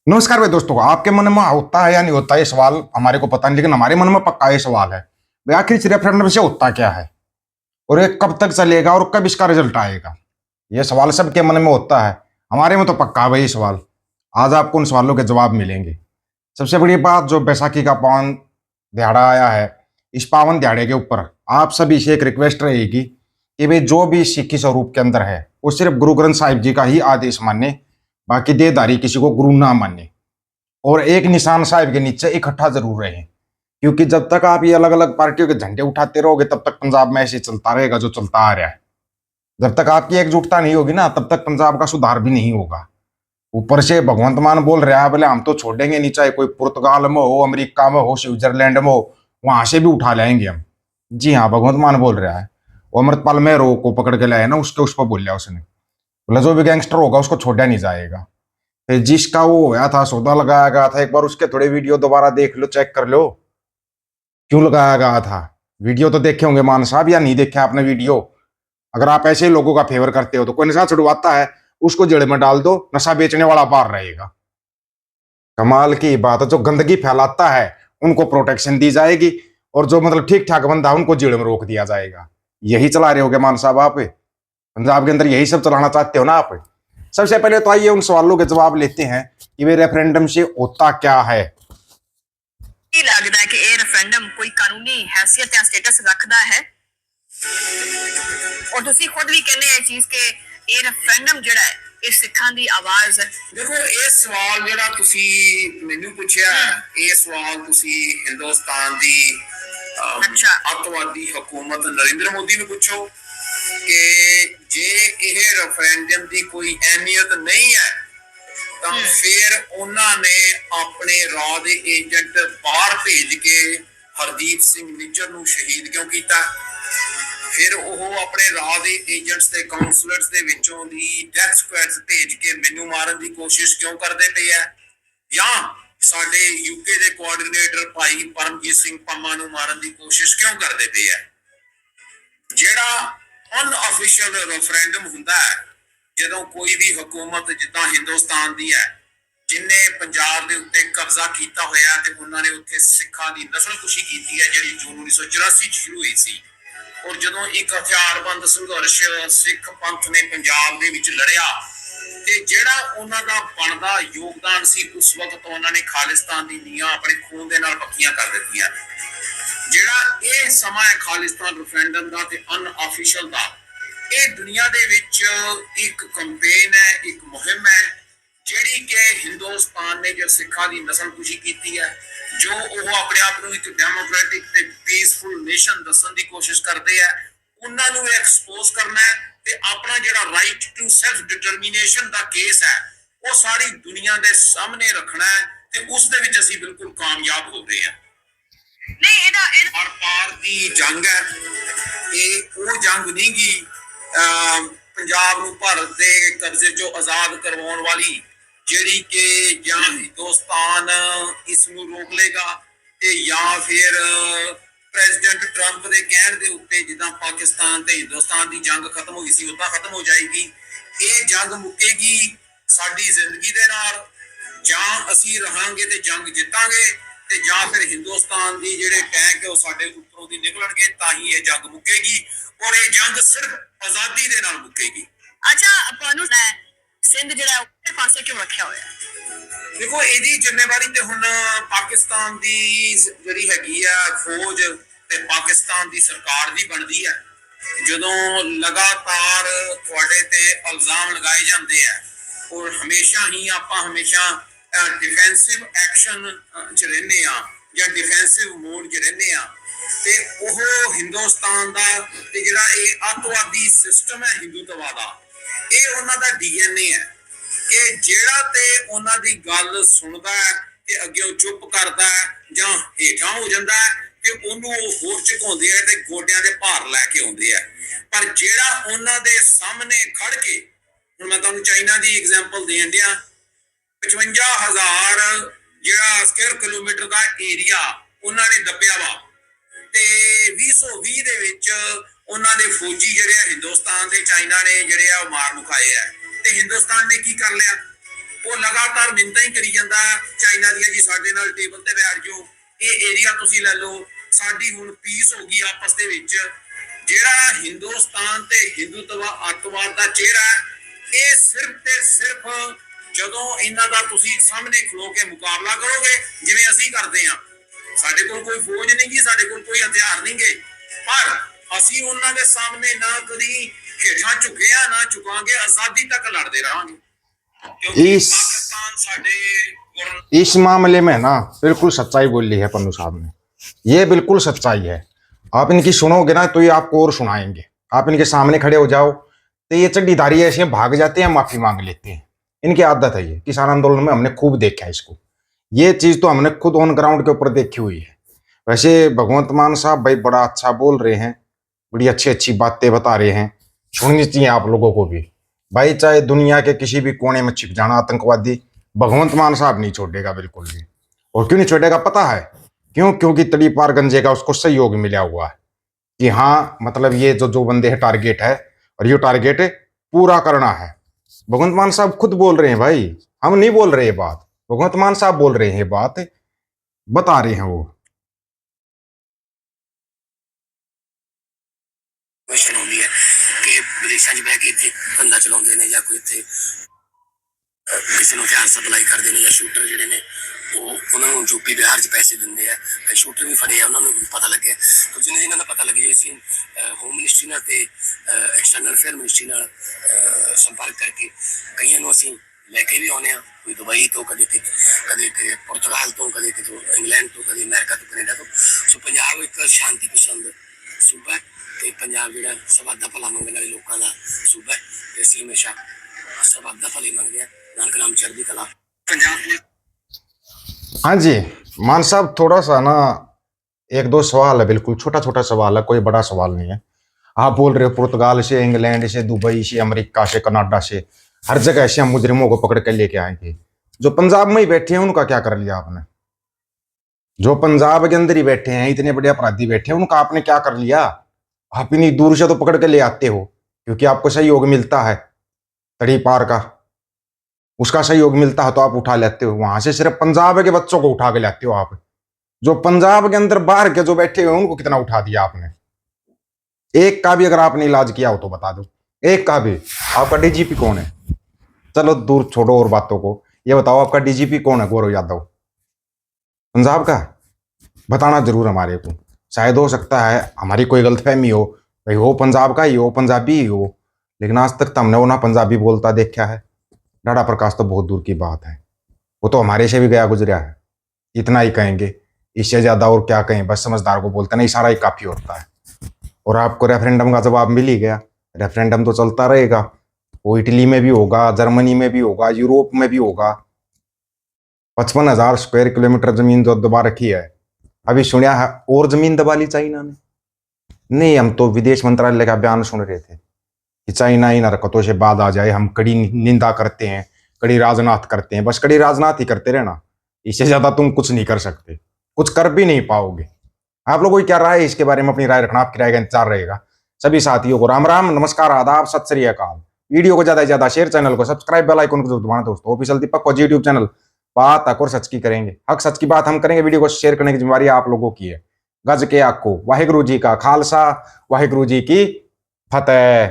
नमस्कार भाई दोस्तों, आपके मन में होता है या नहीं होता ये सवाल हमारे को पता नहीं, लेकिन हमारे मन में पक्का ये सवाल है। भाई आखिर इस रेफरेंडम से होता क्या है और ये कब तक चलेगा और कब इसका रिजल्ट आएगा? ये सवाल सबके मन में होता है। हमारे में तो पक्का है भाई ये सवाल। आज आपको उन सवालों के जवाब मिलेंगे। सबसे बड़ी बात, जो बैसाखी का पावन दिहाड़ा आया है, इस पावन दिहाड़े के ऊपर आप सभी से एक रिक्वेस्ट रहेगी कि भाई जो भी सिक्खी स्वरूप के अंदर है वो सिर्फ गुरु ग्रंथ साहिब जी का ही आदेश माने, बाकी देहधारी किसी को गुरु ना माने। और एक निशान साहिब के नीचे इकट्ठा जरूर रहे, क्योंकि जब तक आप ये अलग अलग पार्टियों के झंडे उठाते रहोगे तब तक पंजाब में ऐसे चलता रहेगा जो चलता आ रहा है। जब तक आपकी एकजुटता नहीं होगी ना, तब तक पंजाब का सुधार भी नहीं होगा। ऊपर से भगवंत मान बोल रहा है, बोले हम तो छोड़ेंगे नहीं, चाहे कोई पुर्तगाल में हो, अमेरिका में हो, स्विट्जरलैंड में हो, वहां से भी उठा लाएंगे हम। जी हाँ, भगवंत मान बोल रहा है। वो अमृतपाल मेहरो को पकड़ के लाया ना, उसके उस पर बोल लिया उसने, बोला जो भी गैंगस्टर होगा उसको छोड़ा नहीं जाएगा। फिर जिसका वो होया था, सौदा लगाया गया था, एक बार उसके थोड़े वीडियो दोबारा देख लो, चेक कर लो क्यों लगाया गया था। वीडियो तो देखे होंगे मान साहब, या नहीं देखे आपने वीडियो? अगर आप ऐसे लोगों का फेवर करते हो तो कोई नशा छुड़वाता है उसको जेल में डाल दो, नशा बेचने वाला बाहर रहेगा। कमाल की बात है, जो गंदगी फैलाता है उनको प्रोटेक्शन दी जाएगी, और जो मतलब ठीक ठाक बंदा है उनको जेल में रोक दिया जाएगा। यही चला रहे होगे मान साहब आप पंजाब के अंदर, यही सब चलाना चाहते हो ना आप? सबसे पहले तो आइए उन सवालों के जवाब लेते हैं कि वे रेफरेंडम से होता क्या है। ਕੀ ਲੱਗਦਾ ਹੈ ਕਿ ਇਹ ਰੈਫਰੈਂਡਮ ਕੋਈ ਕਾਨੂੰਨੀ हैसियत ਜਾਂ ਸਟੇਟਸ ਰੱਖਦਾ ਹੈ? ਔਰ ਤੁਸੀਂ ਖੁਦ ਵੀ ਕਹਿੰਦੇ ਆ ਇਹ ਚੀਜ਼ ਕਿ ਇਹ ਰੈਫਰੈਂਡਮ ਜਿਹੜਾ ਹੈ ਇਹ ਸਿੱਖਾਂ ਦੀ ਆਵਾਜ਼ ਹੈ। ਦੇਖੋ, ਇਹ ਸਵਾਲ ਜਿਹੜਾ ਤੁਸੀਂ ਮੈਨੂੰ ਪੁੱਛਿਆ, ਇਹ ਸਵਾਲ ਤੁਸੀਂ ਹਿੰਦੁਸਤਾਨ ਦੀ ਅੱਛਾ। ਅੱਤਵਾਦੀ ਹਕੂਮਤ ਨਰਿੰਦਰ ਮੋਦੀ ਨੂੰ ਪੁੱਛੋ ਕਿ ਜੇ ਇਹ ਰੈਫਰੈਂਡਮ ਦੀ ਕੋਈ ਅਹਿਮੀਅਤ ਨਹੀਂ ਹੈ ਤਾਂ ਫਿਰ ਉਹਨਾਂ ਨੇ ਆਪਣੇ ਰਾਹ ਦੇ ਏਜੰਟ ਬਾਹਰ ਭੇਜ ਕੇ ਹਰਦੀਪ ਸਿੰਘ ਨਿੱਜਰ ਨੂੰ ਸ਼ਹੀਦ ਕਿਉਂ ਕੀਤਾ? ਫਿਰ ਉਹ ਆਪਣੇ ਰਾਹ ਦੇ ਏਜੰਟਸ ਤੇ ਕਾਉਂਸਲਰਸ ਦੇ ਵਿੱਚੋਂ ਦੀ ਡੈਥ ਸਕੁਐਡਸ ਭੇਜ ਕੇ ਮੈਨੂੰ ਮਾਰਨ ਦੀ ਕੋਸ਼ਿਸ਼ ਕਿਉਂ ਕਰਦੇ ਪਏ ਆ? ਜਾਂ ਸਾਡੇ ਯੂਕੇ ਦੇ ਕੋਆਰਡੀਨੇਟਰ ਭਾਈ ਪਰਮਜੀਤ ਸਿੰਘ ਪੰਮਾ ਨੂੰ ਮਾਰਨ ਦੀ ਕੋਸ਼ਿਸ਼ ਕਿਉਂ ਕਰਦੇ ਪਏ ਆ? ਜਿਹੜਾ ਅਨਅਫੀਸ਼ੀਅਲ ਰੈਫਰੈਂਡਮ ਹੁੰਦਾ ਹੈ, ਜਦੋਂ ਕੋਈ ਵੀ ਹਕੂਮਤ ਜਿੱਦਾਂ ਹਿੰਦੁਸਤਾਨ ਦੀ ਹੈ जिन्हें पंजाब के उत्ते कब्जा किया होया ते उन्होंने उत्थे सिखा की नस्लकुशी की है जिहड़ी जून 1984 शुरू हुई सी। और जदों एक हथियारबंद संघर्ष सिख पंथ ने पंजाब दे विच लड़िया ते जिहड़ा उन्हां दा बनदा योगदान सी, उस वक्त उन्होंने खालिस्तान दी नीआं अपने खून दे नाल पक्कियां कर दित्तियां। जिहड़ा ये समा है खालिस्तान रेफरेंडम दा ते अनअफीशियल दा, ये दुनिया दे विच एक कंपेन है, एक मुहिम है ਜਿਹੜੀ ਕਿ ਹਿੰਦੁਸਤਾਨ ਨੇ ਜੋ ਸਿੱਖਾਂ ਦੀ ਨਸਲਕੁਸ਼ੀ ਕੀਤੀ ਹੈ, ਜੋ ਉਹ ਆਪਣੇ ਆਪ ਨੂੰ ਇੱਕ ਡੈਮੋਕ੍ਰੈਟਿਕ ਤੇ ਪੀਸਫੁਲ ਨੇਸ਼ਨ ਦੱਸਣ ਦੀ ਕੋਸ਼ਿਸ਼ ਕਰਦੇ ਆ, ਉਹਨਾਂ ਨੂੰ ਐਕਸਪੋਜ਼ ਕਰਨਾ ਹੈ ਤੇ ਆਪਣਾ ਜਿਹੜਾ ਰਾਈਟ ਟੂ ਸੈਲਫ ਡਿਟਰਮੀਨੇਸ਼ਨ ਦਾ ਕੇਸ ਹੈ ਉਹ ਸਾਰੀ ਦੁਨੀਆ ਦੇ ਸਾਹਮਣੇ ਰੱਖਣਾ ਹੈ ਤੇ ਉਸ ਦੇ ਵਿੱਚ ਅਸੀਂ ਬਿਲਕੁਲ ਕਾਮਯਾਬ ਹੋ ਗਏ ਹਾਂ। ਨਹੀਂ, ਇਹਦਾ ਹਰ ਪਾਰ ਦੀ ਜੰਗ ਹੈ, ਇਹ ਉਹ ਜੰਗ ਨਹੀਂ ਗੀ ਪੰਜਾਬ ਨੂੰ ਭਾਰਤ ਦੇ ਕਬਜ਼ੇ ਚੋਂ ਆਜ਼ਾਦ ਕਰਵਾਉਣ ਵਾਲੀ, ਜਿਹੜੀ ਕਿ ਜਾਂ ਹਿੰਦੁਸਤਾਨ ਇਸ ਨੂੰ ਰੋਕ ਲੇਗਾ ਤੇ ਜਾਂ ਫਿਰ ਪ੍ਰੈਜ਼ੀਡੈਂਟ ਟਰੰਪ ਦੇ ਕਹਿਣ ਦੇ ਉੱਤੇ ਜਿੱਦਾਂ ਪਾਕਿਸਤਾਨ ਤੇ ਹਿੰਦੁਸਤਾਨ ਦੀ ਜੰਗ ਖਤਮ ਹੋਈ ਸੀ ਉਦਾਂ ਖਤਮ ਹੋ ਜਾਏਗੀ। ਇਹ ਜੰਗ ਮੁੱਕੇਗੀ ਸਾਡੀ ਜ਼ਿੰਦਗੀ ਦੇ ਨਾਲ, ਜਾਂ ਅਸੀਂ ਰਹਾਂਗੇ ਤੇ ਜੰਗ ਜਿੱਤਾਂਗੇ ਤੇ ਜਾਂ ਫਿਰ ਹਿੰਦੁਸਤਾਨ ਦੀ ਜਿਹੜੇ ਟੈਂਕ ਹੈ ਉਹ ਸਾਡੇ ਉੱਪਰੋਂ ਦੀ ਨਿਕਲਣਗੇ, ਤਾਂ ਹੀ ਇਹ ਜੰਗ ਮੁੱਕੇਗੀ। ਔਰ ਇਹ ਜੰਗ ਸਿਰਫ ਆਜ਼ਾਦੀ ਦੇ ਨਾਲ ਮੁੱਕੇਗੀ। ਅੱਛਾ, ਤੁਹਾਨੂੰ ਸਿੰਧ ਜਿਹੜਾ ਉਹਦੇ ਪਾਸੇ ਕਿਉਂ ਰੱਖਿਆ ਹੋਇਆ? ਦੇਖੋ, ਇਹਦੀ ਜ਼ਿੰਮੇਵਾਰੀ ਤੇ ਹੁਣ ਪਾਕਿਸਤਾਨ ਦੀ ਜਿਹੜੀ ਹੈਗੀ ਆ ਫੌਜ ਤੇ ਪਾਕਿਸਤਾਨ ਦੀ ਸਰਕਾਰ ਦੀ ਬਣਦੀ ਹੈ। ਜਦੋਂ ਲਗਾਤਾਰ ਤੁਹਾਡੇ ਤੇ ਇਲਜ਼ਾਮ ਲਗਾਏ ਜਾਂਦੇ ਆ ਔਰ ਹਮੇਸ਼ਾ ਹੀ ਆਪਾਂ ਹਮੇਸ਼ਾ ਡਿਫੈਂਸਿਵ ਐਕਸ਼ਨ ਚ ਰਹਿੰਦੇ ਆ ਜਾਂ ਡਿਫੈਂਸਿਵ ਮੋਡ ਚ ਰਹਿੰਦੇ ਆ, ਤੇ ਉਹ ਹਿੰਦੁਸਤਾਨ ਦਾ ਤੇ ਜਿਹੜਾ ਇਹ ਅੱਤਵਾਦੀ ਸਿਸਟਮ ਹੈ ਹਿੰਦੂਤਵਾ ਦਾ, ਇਹ ਉਹਨਾਂ ਦਾ ਡੀਐਨਏ ਹੈ ਕਿ ਜਿਹੜਾ ਤੇ ਉਹਨਾਂ ਦੀ ਗੱਲ ਸੁਣਦਾ ਹੈ ਤੇ ਅੱਗੇ ਉਹ ਚੁੱਪ ਕਰਦਾ ਹੈ ਜਾਂ ਹੇਠਾਂ ਹੋ ਜਾਂਦਾ ਹੈ ਤੇ ਉਹਨੂੰ ਉਹ ਹੋਰ ਝੁਕਾਉਂਦੇ ਆ ਤੇ ਗੋਡਿਆਂ ਦੇ ਭਾਰ ਲੈ ਕੇ ਆਉਂਦੇ ਆ। ਪਰ ਜਿਹੜਾ ਉਹਨਾਂ ਦੇ ਸਾਹਮਣੇ ਖੜ ਕੇ, ਹੁਣ ਮੈਂ ਤੁਹਾਨੂੰ ਚਾਈਨਾ ਦੀ ਐਗਜ਼ਾਮਪਲ ਦੇਣ ਡਿਆ, 55,000 ਜਿਹੜਾ ਸਕੁਅਰ ਕਿਲੋਮੀਟਰ ਦਾ ਏਰੀਆ ਉਹਨਾਂ ਨੇ ਦੱਬਿਆ ਵਾ ਤੇ 2020 ਦੇ ਵਿੱਚ ਉਹਨਾਂ ਦੇ ਫੌਜੀ ਜਿਹੜੇ ਆ ਹਿੰਦੁਸਤਾਨ ਦੇ ਚਾਈਨਾ ਨੇ ਜਿਹੜੇ ਆ ਮਾਰ ਮੁਕਾਏ ਆ, ਤੇ ਹਿੰਦੁਸਤਾਨ ਨੇ ਕੀ ਕਰ ਲਿਆ? ਉਹ ਲਗਾਤਾਰ ਮਿੰਨਤਾਂ ਹੀ ਕਰੀ ਜਾਂਦਾ ਚਾਈਨਾ ਦੀਆਂ, ਜੀ ਸਾਡੇ ਨਾਲ ਟੇਬਲ ਤੇ ਬੈਠ ਜਾਓ, ਇਹ ਏਰੀਆ ਤੁਸੀਂ ਲੈ ਲਓ, ਸਾਡੀ ਹੁਣ ਪੀਸ ਹੋ ਗਈ ਆਪਸ ਦੇ ਵਿੱਚ। ਜਿਹੜਾ ਹਿੰਦੁਸਤਾਨ ਤੇ ਹਿੰਦੂਤਵਾ ਅੱਤਵਾਦ ਦਾ ਚਿਹਰਾ ਹੈ, ਇਹ ਸਿਰਫ ਤੇ ਸਿਰਫ ਜਦੋਂ ਇਹਨਾਂ ਦਾ ਤੁਸੀਂ ਸਾਹਮਣੇ ਖਲੋ ਕੇ ਮੁਕਾਬਲਾ ਕਰੋਗੇ, ਜਿਵੇਂ ਅਸੀਂ ਕਰਦੇ ਹਾਂ। ਸਾਡੇ ਕੋਲ ਕੋਈ ਫੌਜ ਨਹੀਂ ਗੀ, ਸਾਡੇ ਕੋਲ ਕੋਈ ਹਥਿਆਰ ਨਹੀਂ ਗੇ, ਪਰ ਅਸੀਂ ਉਹਨਾਂ ਦੇ ਸਾਹਮਣੇ ਨਾ ਕਦੀ ਹੇਠਾਂ ਝੁਕੇ ਆ ਨਾ ਝੁਕਾਂਗੇ, ਆਜ਼ਾਦੀ ਤੱਕ ਲੜਦੇ ਰਹਾਂਗੇ। क्योंकि पाकिस्तान साडे इस मामले में ना बिल्कुल सच्चाई बोली है पन्नू साहब ने, ये बिल्कुल सच्चाई है। आप इनकी सुनोगे ना तो ये आपको और सुनाएंगे। आप इनके सामने खड़े हो जाओ तो ये चड्डीधारी ऐसे भाग जाते हैं, माफी मांग लेते हैं। इनकी आदत है ये। किसान आंदोलन में हमने खूब देखा है इसको, ये चीज तो हमने खुद ऑन ग्राउंड के ऊपर देखी हुई है। वैसे भगवंत मान साहब भाई बड़ा अच्छा बोल रहे हैं, बड़ी अच्छी अच्छी बातें बता रहे हैं, सुननी चाहिए आप लोगों को भी भाई। चाहे दुनिया के किसी भी कोने में छिप जाना आतंकवादी, भगवंत मान साहब नहीं छोड़ेगा बिल्कुल भी। और क्यों नहीं छोड़ेगा पता है क्यों? क्योंकि तड़ी पार गंजे का उसको सहयोग मिला हुआ है कि हाँ मतलब ये जो बंदे है टारगेट है और ये टारगेट पूरा करना है। भगवंत मान साहब खुद बोल रहे हैं भाई, हम नहीं बोल रहे ये बात, भगवंत मान साहब बोल रहे हैं बात, बता रहे हैं वो। क्वेश्चन होंदी है कि विदेशों 'ਚ बह के इत्थे धंधा चलाउंदे ने, या कोई इत्थे किसी ਨੂੰ ਹਥਿਆਰ ਸਪਲਾਈ ਕਰਦੇ ਨੇ, ਜਾਂ ਸ਼ੂਟਰ ਜਿਹੜੇ ਨੇ ਉਹ ਉਹਨਾਂ ਨੂੰ ਯੂਪੀ ਬਿਹਾਰ 'ਚ ਪੈਸੇ ਦਿੰਦੇ ਆ। ਕਈ ਸ਼ੂਟਰ ਵੀ ਫੜੇ ਆ, ਉਹਨਾਂ ਨੂੰ ਪਤਾ ਲੱਗਿਆ। तो ਜਿਨ੍ਹਾਂ ਦਾ ਪਤਾ ਲੱਗਿਆ ਅਸੀਂ ਹੋਮ ਮਿਨਿਸਟਰੀ ਨਾਲ ਤੇ ਐਕਸਟਰਨਲ ਅਫੇਅਰ ਮਿਨਿਸਟਰੀ ਨਾਲ ਸੰਪਰਕ ਕਰਕੇ ਕਈਆਂ ਨੂੰ ਅਸੀਂ ਲੈ ਕੇ ਵੀ ਆਉਂਦੇ ਹਾਂ, ਕੋਈ ਦੁਬਈ ਤੋਂ, ਕਦੇ ਪੁਰਤਗਾਲ ਤੋਂ, ਕਦੇ ਕਿਤੋਂ ਇੰਗਲੈਂਡ ਤੋਂ, ਕਦੇ ਅਮਰੀਕਾ ਤੋਂ, ਕੈਨੇਡਾ ਤੋਂ। ਸੋ ਪੰਜਾਬ ਇੱਕ ਸ਼ਾਂਤੀ ਪਸੰਦ ਸੂਬਾ ਹੈ ਤੇ ਪੰਜਾਬ ਜਿਹੜਾ ਸਰਬੱਤ ਦਾ ਭਲਾ ਮੰਗਣ ਵਾਲੇ ਲੋਕਾਂ ਦਾ ਸੂਬਾ ਹੈ ਤੇ ਅਸੀਂ ਹਮੇਸ਼ਾ ਸਰਬੱਤ ਦਾ ਭਲਾ ਮੰਗਦੇ ਹਾਂ। ਨਾਨਕ ਨਾਮ ਚੜ੍ਹਦੀ ਕਲਾ। ਪੰਜਾਬ हाँ जी मान साहब, थोड़ा सा ना एक दो सवाल है, बिल्कुल छोटा छोटा सवाल है, कोई बड़ा सवाल नहीं है। आप बोल रहे हो पुर्तगाल से, इंग्लैंड से, दुबई से, अमेरिका से, कनाडा से, हर जगह से हम मुजरिमों को पकड़ के लेके आएंगे। जो पंजाब में ही बैठे हैं उनका क्या कर लिया आपने? जो पंजाब के अंदर ही बैठे हैं, इतने बड़े अपराधी बैठे हैं, उनका आपने क्या कर लिया? आप इन्हीं दूर से तो पकड़ के ले आते हो क्योंकि आपको सहयोग मिलता है तड़ी पार का, उसका सहयोग मिलता है तो आप उठा लेते हो। वहां से सिर्फ पंजाब के बच्चों को उठा के लाते हो आप। जो पंजाब के अंदर बाहर के जो बैठे हुए उनको कितना उठा दिया आपने? एक का भी अगर आपने इलाज किया हो तो बता दो, एक का भी। आपका डीजीपी कौन है? चलो दूर छोड़ो और बातों को, ये बताओ आपका डीजीपी कौन है? गौरव यादव पंजाब का? बताना जरूर हमारे को। शायद हो सकता है हमारी कोई गलतफहमी हो, भाई हो पंजाब का ही हो, पंजाबी ही हो, लेकिन आज तक तो हमने वो ना पंजाबी बोलता देखा है। डाड़ा प्रकाश तो बहुत दूर की बात है, वो तो हमारे से भी गया गुजरा है। इतना ही कहेंगे, इससे ज्यादा और क्या कहें? बस समझदार को बोलते नहीं, इशारा ही काफी होता है। और आपको रेफरेंडम का जवाब मिल ही गया। रेफरेंडम तो चलता रहेगा, वो इटली में भी होगा, जर्मनी में भी होगा, यूरोप में भी होगा। 55,000 स्क्वायर किलोमीटर जमीन जो दबा रखी है, अभी सुनिया है और जमीन दबा ली चाइना ने। नहीं, हम तो विदेश मंत्रालय का बयान सुन रहे थे कि चाइना इन हरकतों से बाद आ जाए। हम कड़ी निंदा करते हैं, कड़ी राजनाथ करते हैं, बस कड़ी राजनाथ ही करते रहना, इससे ज्यादा तुम कुछ नहीं कर सकते, कुछ कर भी नहीं पाओगे। आप लोगों की क्या राय है इसके बारे में? अपनी राय रखना, आपकी राय का इंतजार रहेगा। सभी साथियों को राम राम, नमस्कार, आदाब, सत श्री अकाल। वीडियो को ज्यादा से ज्यादा शेयर, चैनल को सब्सक्राइब, बेल आइकन को जरूर दबाना दोस्तों। ऑफिशियल दीपक को यूट्यूब चैनल बात हक और सच की करेंगे, हक सच की बात हम करेंगे। वीडियो को शेयर करने की जिम्मेवारी आप लोगों की है। गज के आग को वाहिगुरु जी का खालसा, वाहिगुरु जी की फतेह।